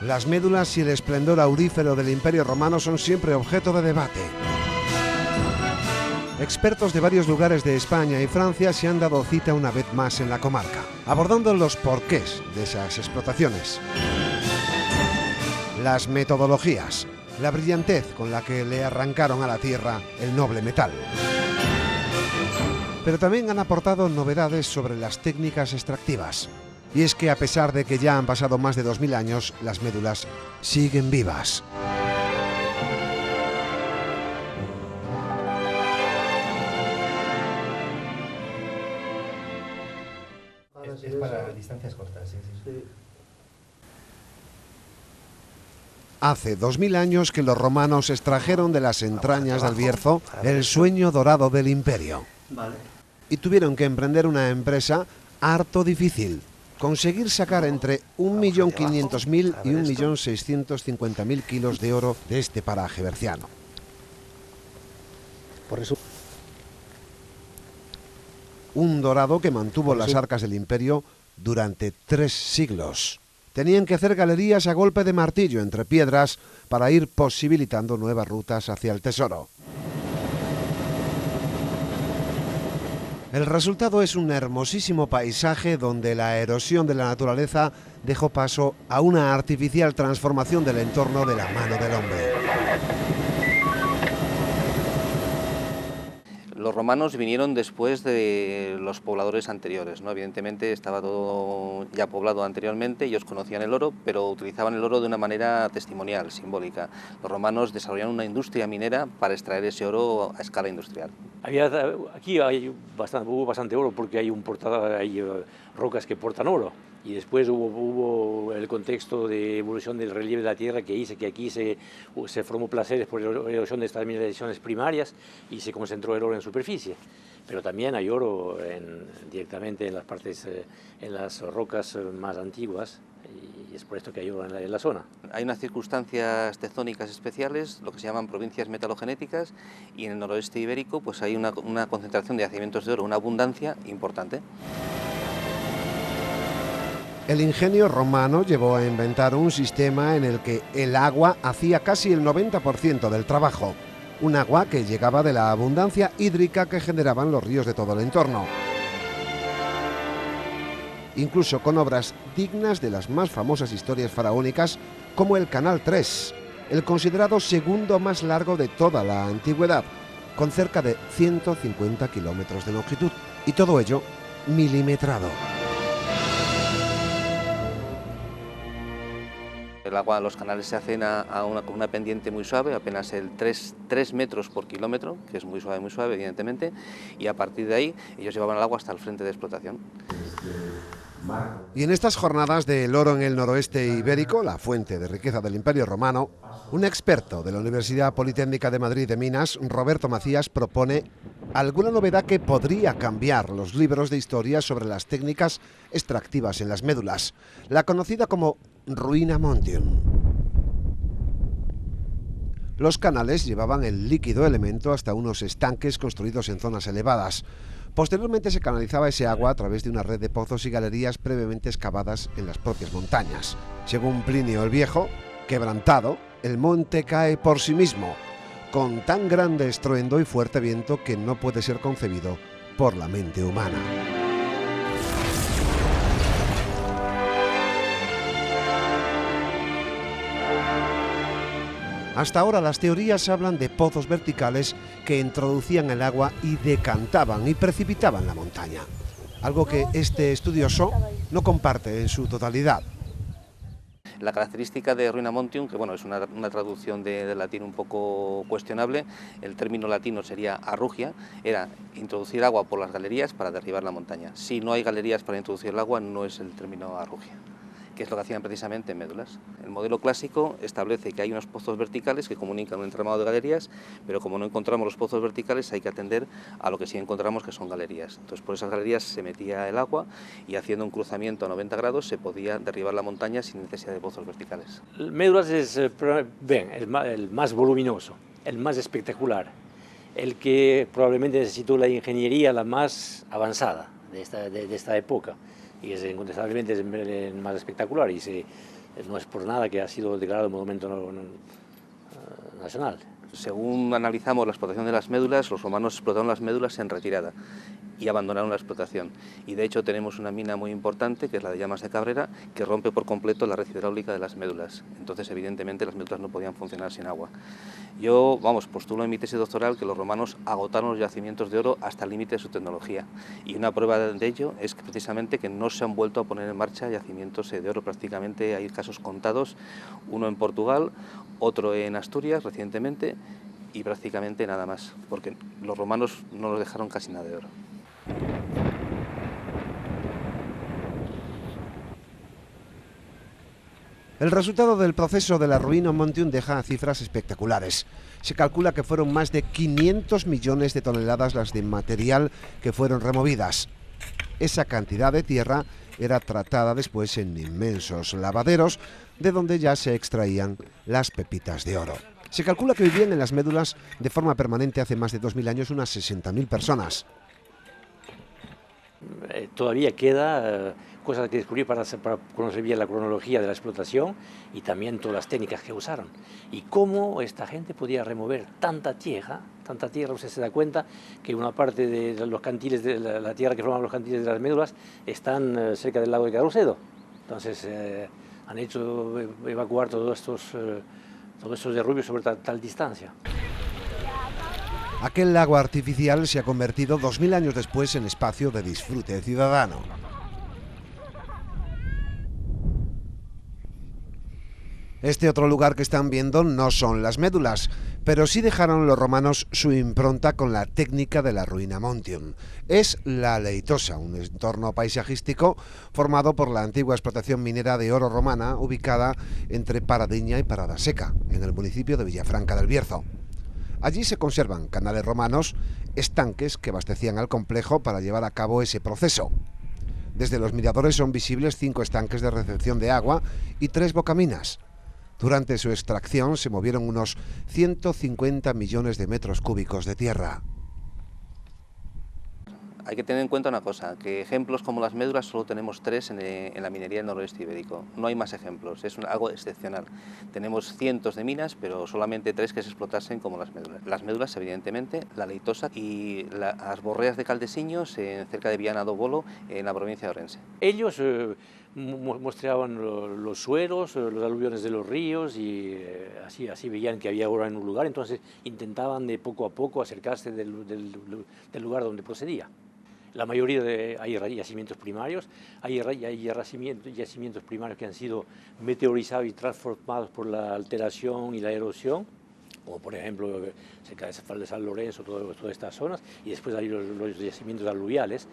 Las médulas y el esplendor aurífero del Imperio Romano son siempre objeto de debate. Expertos de varios lugares de España y Francia se han dado cita una vez más en la comarca, abordando los porqués de esas explotaciones, las metodologías, la brillantez con la que le arrancaron a la tierra el noble metal. Pero también han aportado novedades sobre las técnicas extractivas. Y es que a pesar de que ya han pasado más de 2000 años, las médulas siguen vivas. Es para distancias cortas, sí. Hace 2000 años que los romanos extrajeron de las entrañas del Bierzo el sueño dorado del imperio. Y tuvieron que emprender una empresa harto difícil: conseguir sacar entre 1.500.000 y 1.650.000 kilos de oro de este paraje berciano. Por eso. Un dorado que mantuvo las arcas del imperio durante 3 siglos. Tenían que hacer galerías a golpe de martillo entre piedras para ir posibilitando nuevas rutas hacia el tesoro. El resultado es un hermosísimo paisaje donde la erosión de la naturaleza dejó paso a una artificial transformación del entorno de la mano del hombre. Los romanos vinieron después de los pobladores anteriores, ¿no? Evidentemente estaba todo ya poblado anteriormente, ellos conocían el oro, pero utilizaban el oro de una manera testimonial, simbólica. Los romanos desarrollaron una industria minera para extraer ese oro a escala industrial. Aquí hubo bastante oro porque hay rocas que portan oro. Y después hubo el contexto de evolución del relieve de la tierra que hizo que aquí se formó placeres por erosión de estas mineralizaciones primarias y se concentró el oro en superficie. Pero también hay oro directamente en las partes, en las rocas más antiguas, y es por esto que hay oro en la zona. Hay unas circunstancias tectónicas especiales, lo que se llaman provincias metalogenéticas, y en el noroeste ibérico pues hay una concentración de yacimientos de oro, una abundancia importante. El ingenio romano llevó a inventar un sistema en el que el agua hacía casi el 90% del trabajo. Un agua que llegaba de la abundancia hídrica que generaban los ríos de todo el entorno. Incluso con obras dignas de las más famosas historias faraónicas, como el Canal 3, el considerado segundo más largo de toda la antigüedad, con cerca de 150 kilómetros de longitud. Y todo ello milimetrado. El agua, los canales se hacen con una pendiente muy suave, apenas el 3 metros por kilómetro, que es muy suave, evidentemente, y a partir de ahí ellos llevaban el agua hasta el frente de explotación. Y en estas jornadas del oro en el noroeste ibérico, la fuente de riqueza del Imperio Romano, un experto de la Universidad Politécnica de Madrid de Minas, Roberto Macías, propone alguna novedad que podría cambiar los libros de historia sobre las técnicas extractivas en las médulas, la conocida como Ruina Montium. Los canales llevaban el líquido elemento hasta unos estanques construidos en zonas elevadas. Posteriormente se canalizaba ese agua a través de una red de pozos y galerías previamente excavadas en las propias montañas. Según Plinio el Viejo, quebrantado, el monte cae por sí mismo, con tan grande estruendo y fuerte viento que no puede ser concebido por la mente humana. Hasta ahora las teorías hablan de pozos verticales que introducían el agua y decantaban y precipitaban la montaña, algo que este estudioso no comparte en su totalidad. La característica de Ruina Montium, que bueno, es una traducción del latín un poco cuestionable, el término latino sería arrugia, era introducir agua por las galerías para derribar la montaña. Si no hay galerías para introducir el agua, no es el término arrugia, que es lo que hacían precisamente en médulas. El modelo clásico establece que hay unos pozos verticales que comunican un entramado de galerías, pero como no encontramos los pozos verticales hay que atender a lo que sí encontramos, que son galerías. Entonces por esas galerías se metía el agua y haciendo un cruzamiento a 90 grados se podía derribar la montaña sin necesidad de pozos verticales. Médulas es el más voluminoso, el más espectacular, el que probablemente necesitó la ingeniería la más avanzada de esta época. y es incontestablemente el más espectacular y no es por nada que ha sido declarado monumento nacional. Según analizamos la explotación de las médulas, los romanos explotaron las médulas en retirada y abandonaron la explotación. Y de hecho tenemos una mina muy importante, que es la de Llamas de Cabrera, que rompe por completo la red hidráulica de las médulas. Entonces, evidentemente, las médulas no podían funcionar sin agua. Yo, postulo en mi tesis doctoral que los romanos agotaron los yacimientos de oro hasta el límite de su tecnología. Y una prueba de ello es que precisamente que no se han vuelto a poner en marcha yacimientos de oro. Prácticamente hay casos contados, uno en Portugal, otro en Asturias recientemente, y prácticamente nada más, porque los romanos no nos dejaron casi nada de oro. El resultado del proceso de la Ruina Montium deja cifras espectaculares. Se calcula que fueron más de 500 millones de toneladas las de material que fueron removidas. Esa cantidad de tierra era tratada después en inmensos lavaderos, de donde ya se extraían las pepitas de oro. Se calcula que vivían en las médulas de forma permanente hace más de 2000 años unas 60.000 personas. Todavía queda cosas que descubrir para conocer bien la cronología de la explotación y también todas las técnicas que usaron. Y cómo esta gente podía remover tanta tierra, usted se da cuenta que una parte de los cantiles, de la tierra que forman los cantiles de las médulas, están cerca del lago de Carucedo. Entonces han hecho evacuar todos estos derrubios sobre tal distancia. Aquel lago artificial se ha convertido 2000 años después en espacio de disfrute ciudadano. Este otro lugar que están viendo no son las médulas, pero sí dejaron los romanos su impronta con la técnica de la Ruina Montium. Es la Leitosa, un entorno paisajístico formado por la antigua explotación minera de oro romana ubicada entre Paradiña y Parada Seca, en el municipio de Villafranca del Bierzo. Allí se conservan canales romanos, estanques que abastecían al complejo para llevar a cabo ese proceso. Desde los miradores son visibles 5 estanques de recepción de agua y 3 bocaminas. Durante su extracción se movieron unos 150 millones de metros cúbicos de tierra. Hay que tener en cuenta una cosa, que ejemplos como las médulas solo tenemos 3 en la minería del noroeste ibérico. No hay más ejemplos, es algo excepcional. Tenemos cientos de minas, pero solamente 3 que se explotasen como las médulas. Las médulas, evidentemente, la Leitosa y las borreas de Caldesiños, cerca de Viana do Bolo, en la provincia de Orense. Ellos mostraban los suelos, los aluviones de los ríos y así veían que había oro en un lugar, entonces intentaban de poco a poco acercarse del lugar donde procedía. La mayoría hay yacimientos primarios, hay yacimientos primarios que han sido meteorizados y transformados por la alteración y la erosión, como por ejemplo cerca de San Lorenzo, todas estas zonas, y después hay los yacimientos aluviales,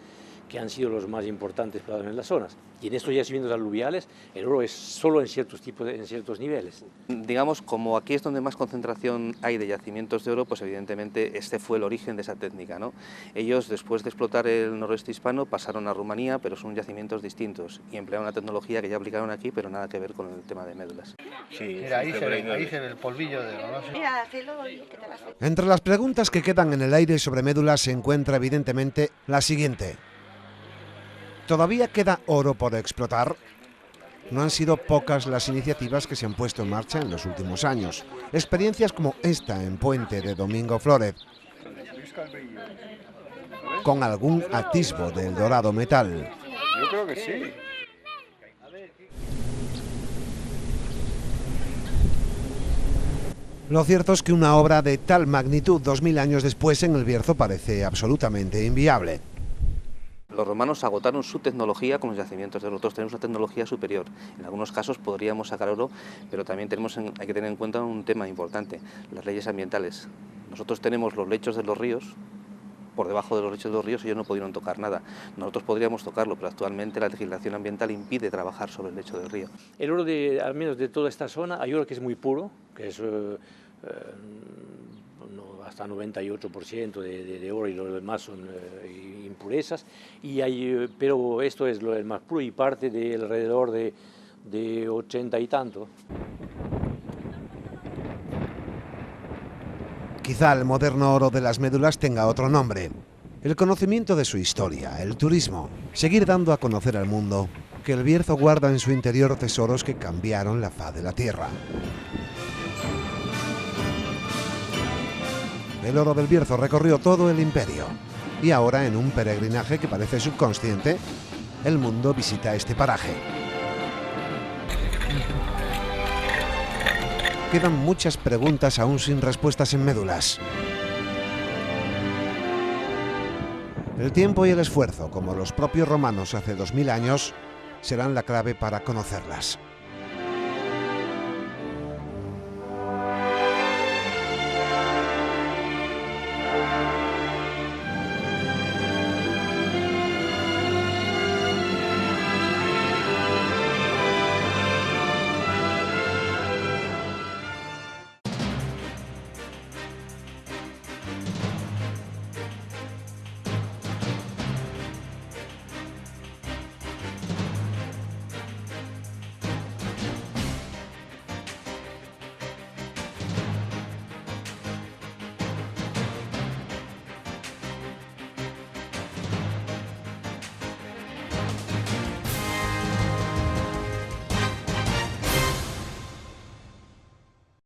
que han sido los más importantes en las zonas. Y en estos yacimientos aluviales el oro es solo en ciertos niveles. Digamos, como aquí es donde más concentración hay de yacimientos de oro, pues evidentemente este fue el origen de esa técnica, ¿no? Ellos, después de explotar el noroeste hispano, pasaron a Rumanía, pero son yacimientos distintos y emplearon una tecnología que ya aplicaron aquí, pero nada que ver con el tema de médulas. Sí, mira, ahí se ve el polvillo de oro, ¿no? Entre las preguntas que quedan en el aire sobre médulas se encuentra evidentemente la siguiente. ¿Todavía queda oro por explotar? No han sido pocas las iniciativas que se han puesto en marcha en los últimos años. Experiencias como esta en Puente de Domingo Flórez, con algún atisbo del dorado metal. Yo creo que sí. Lo cierto es que una obra de tal magnitud 2000 años después en el Bierzo parece absolutamente inviable. Los romanos agotaron su tecnología con los yacimientos de oro. Nosotros tenemos una tecnología superior. En algunos casos podríamos sacar oro, pero también hay que tener en cuenta un tema importante, las leyes ambientales. Nosotros tenemos los lechos de los ríos, por debajo de los lechos de los ríos ellos no pudieron tocar nada. Nosotros podríamos tocarlo, pero actualmente la legislación ambiental impide trabajar sobre el lecho del río. El oro, al menos de toda esta zona, hay oro que es muy puro, que es hasta 98% de oro y lo demás son impurezas, pero esto es el más puro y parte de alrededor de 80 y tanto. Quizá el moderno oro de las médulas tenga otro nombre. El conocimiento de su historia, el turismo, seguir dando a conocer al mundo que el Bierzo guarda en su interior tesoros que cambiaron la faz de la tierra. El oro del Bierzo recorrió todo el imperio y ahora, en un peregrinaje que parece subconsciente, el mundo visita este paraje. Quedan muchas preguntas aún sin respuestas en médulas. El tiempo y el esfuerzo, como los propios romanos hace 2000 años, serán la clave para conocerlas.